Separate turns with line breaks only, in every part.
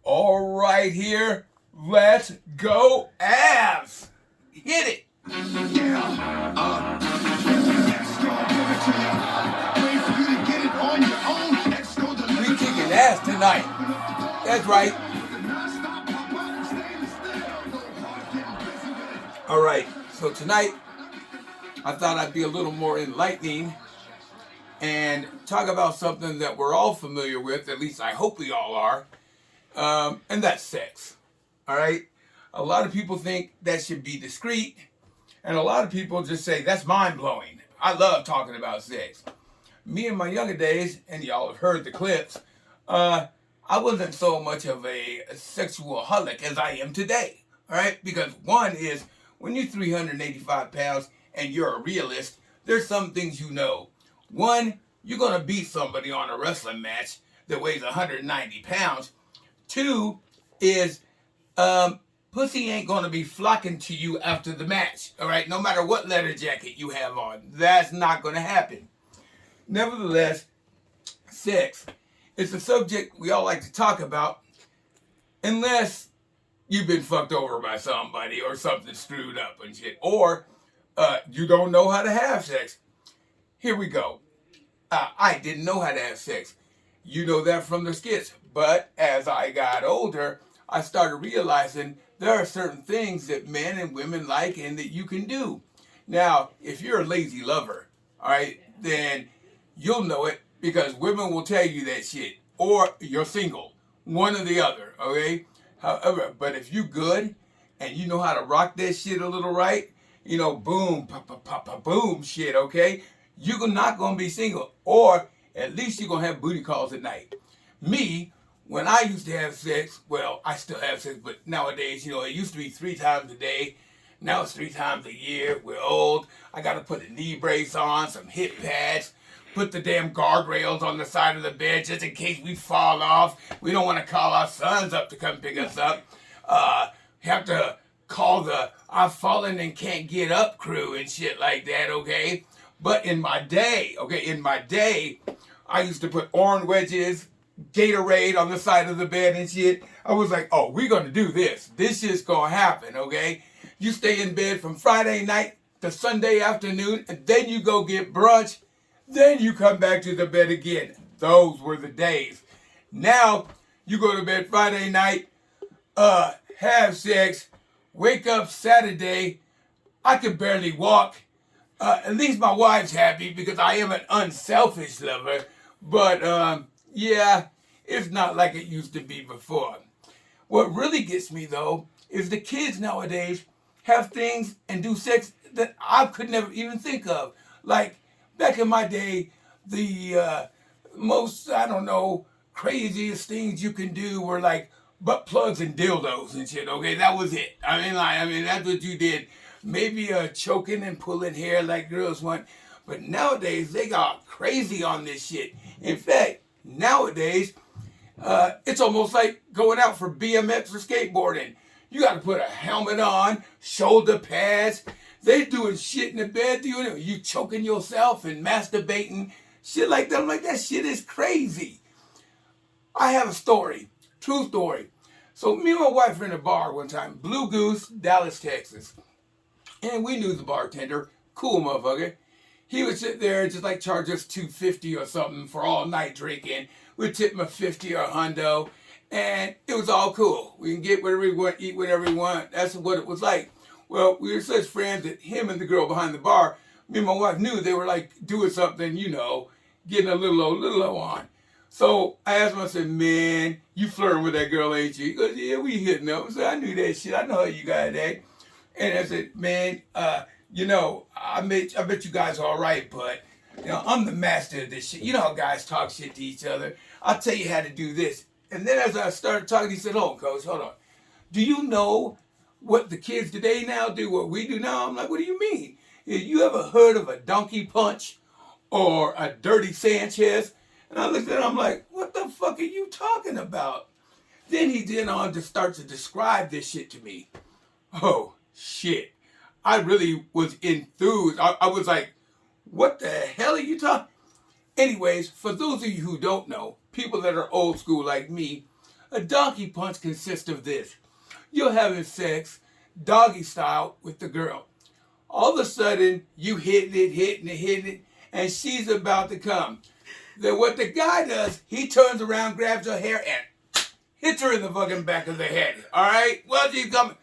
All right, here, let's go, Avs. Hit it.
Yeah, wait for you to get it on your own.
We kicking ass tonight. That's right. All right, so tonight I thought I'd be a little more enlightening and talk about something that we're all familiar with, at least I hope we all are, and that's sex. All right? A lot of people think that should be discreet, and a lot of people just say, that's mind-blowing. I love talking about sex. Me in my younger days, and y'all have heard the clips, I wasn't so much of a sexual holic as I am today. All right? Because one is, when you're 385 pounds and you're a realist, there's some things you know. One, you're going to beat somebody on a wrestling match that weighs 190 pounds. Two is, pussy ain't going to be flocking to you after the match. All right? No matter what leather jacket you have on. That's not going to happen. Nevertheless, sex is a subject we all like to talk about, unless you've been fucked over by somebody or something screwed up and shit. Or you don't know how to have sex. Here we go. I didn't know how to have sex. You know that from the skits. But as I got older, I started realizing there are certain things that men and women like and that you can do. Now, if you're a lazy lover, all right, then you'll know it because women will tell you that shit. Or you're single. One or the other, okay? However, but if you good and you know how to rock that shit a little right, you know, boom, boom shit, okay? You're not going to be single. Or at least you're going to have booty calls at night. Me, when I used to have sex, well, I still have sex, but nowadays, you know, it used to be 3 times a day. Now it's 3 times a year. We're old. I got to put a knee brace on, some hip pads, put the damn guardrails on the side of the bed just in case we fall off. We don't want to call our sons up to come pick us up. Have to call the I've fallen and can't get up crew and shit like that, okay? But in my day, I used to put orange wedges, Gatorade on the side of the bed and shit. I was like, oh, we're going to do this. This shit's going to happen, okay? You stay in bed from Friday night to Sunday afternoon, and then you go get brunch. Then you come back to the bed again. Those were the days. Now, you go to bed Friday night, have sex, wake up Saturday. I can barely walk. At least my wife's happy because I am an unselfish lover. But, yeah, it's not like it used to be before. What really gets me, though, is the kids nowadays have things and do sex that I could never even think of. Like, back in my day, the most, I don't know, craziest things you can do were like butt plugs and dildos and shit, okay? That was it. I mean, that's what you did. Maybe choking and pulling hair like girls want. But nowadays, they got crazy on this shit. In fact, nowadays, it's almost like going out for BMX or skateboarding. You got to put a helmet on, shoulder pads. They doing shit in the bed. You choking yourself and masturbating. Shit like that. I'm like, that shit is crazy. I have a story. True story. So me and my wife were in a bar one time. Blue Goose, Dallas, Texas. And we knew the bartender. Cool motherfucker. He would sit there and just like charge us $2.50 or something for all night drinking. We'd tip him a 50 or a hundo. And it was all cool. We can get whatever we want, eat whatever we want. That's what it was like. Well, we were such friends that him and the girl behind the bar, me and my wife knew they were like doing something, you know, getting a little low on. So I asked him, I said, man, you flirting with that girl, ain't you? He goes, yeah, we hitting up. I said, I knew that shit. I know how you guys act. And I said, man, you know, I bet you guys are all right, but, you know, I'm the master of this shit. You know how guys talk shit to each other. I'll tell you how to do this. And then as I started talking, he said, hold on, coach, hold on. Do you know what the kids today now do, what we do now? I'm like, what do you mean? You ever heard of a donkey punch or a dirty Sanchez? And I looked at him, I'm like, what the fuck are you talking about? Then he went on to start to describe this shit to me. Oh, shit. I really was enthused. I was like, what the hell are you talking? Anyways, for those of you who don't know, people that are old school like me, A donkey punch consists of this. You're having sex, doggy style, with the girl. All of a sudden, you hitting it, and she's about to come. Then what the guy does, he turns around, grabs her hair, and hits her in the fucking back of the head. All right? Well, she's coming.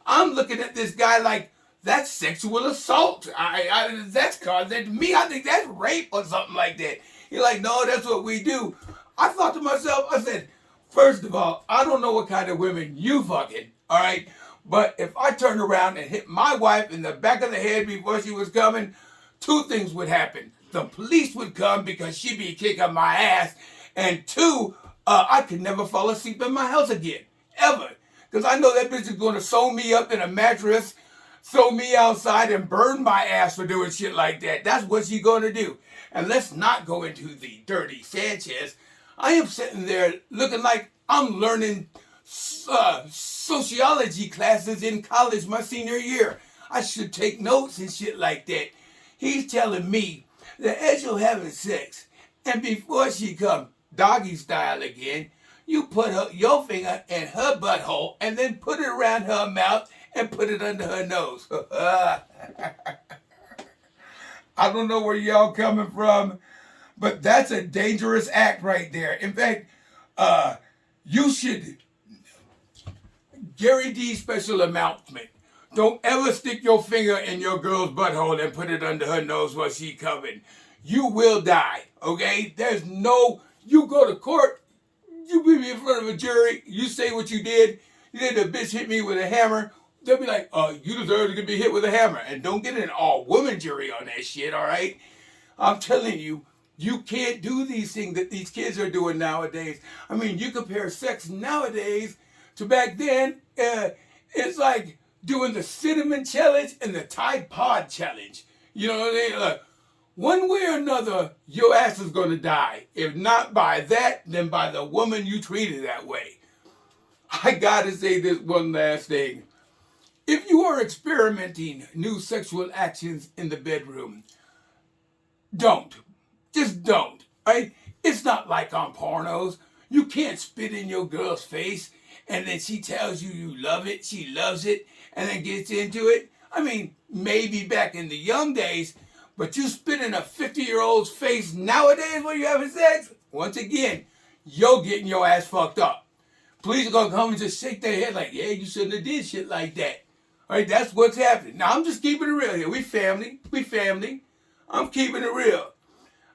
I'm looking at this guy like, that's sexual assault. That's causing me. I think that's rape or something like that. He's like, no, that's what we do. I thought to myself, I said, first of all, I don't know what kind of women you fucking, all right? But if I turned around and hit my wife in the back of the head before she was coming, two things would happen. The police would come because she'd be kicking my ass. And two, I could never fall asleep in my house again, ever. Because I know that bitch is going to sew me up in a mattress, throw me outside, and burn my ass for doing shit like that. That's what she's going to do. And let's not go into the dirty Sanchez. I am sitting there looking like I'm learning sociology classes in college my senior year. I should take notes and shit like that. He's telling me that as you're having sex, and before she come doggy style again, you put your finger in her butthole and then put it around her mouth and put it under her nose. I don't know where y'all coming from, but that's a dangerous act right there. In fact, you should, Gary D special announcement. Don't ever stick your finger in your girl's butthole and put it under her nose while she coming. You will die, okay? There's no, you go to court, you be in front of a jury, you say what you did the bitch hit me with a hammer, they'll be like, you deserve to be hit with a hammer. And don't get an all-woman jury on that shit, all right? I'm telling you, you can't do these things that these kids are doing nowadays. I mean, you compare sex nowadays to back then, it's like doing the cinnamon challenge and the Tide Pod challenge. You know what I mean? Like, one way or another, your ass is going to die. If not by that, then by the woman you treated that way. I got to say this one last thing. If you are experimenting new sexual actions in the bedroom, don't. Just don't. Right? It's not like on pornos. You can't spit in your girl's face and then she tells you you love it, she loves it, and then gets into it. I mean, maybe back in the young days, but you spit in a 50-year-old's face nowadays when you're having sex, once again, you're getting your ass fucked up. Police are going to come and just shake their head like, yeah, you shouldn't have did shit like that. All right, that's what's happening. Now, I'm just keeping it real here. We family. I'm keeping it real.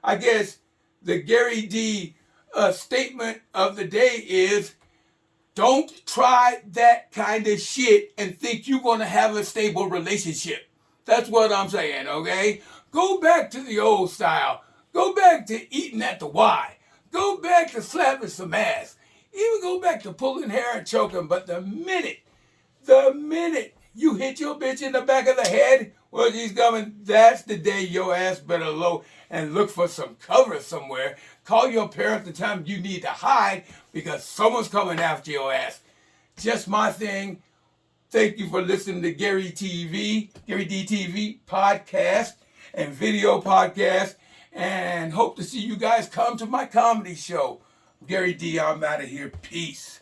I guess the Gary D statement of the day is, don't try that kind of shit and think you're going to have a stable relationship. That's what I'm saying, okay? Go back to the old style. Go back to eating at the Y. Go back to slapping some ass. Even go back to pulling hair and choking. But the minute you hit your bitch in the back of the head, well, she's coming, that's the day your ass better low and look for some cover somewhere. Call your parents the time you need to hide because someone's coming after your ass. Just my thing. Thank you for listening to Gary D TV podcast and video podcast, and hope to see you guys come to my comedy show. Gary D, I'm out of here. Peace.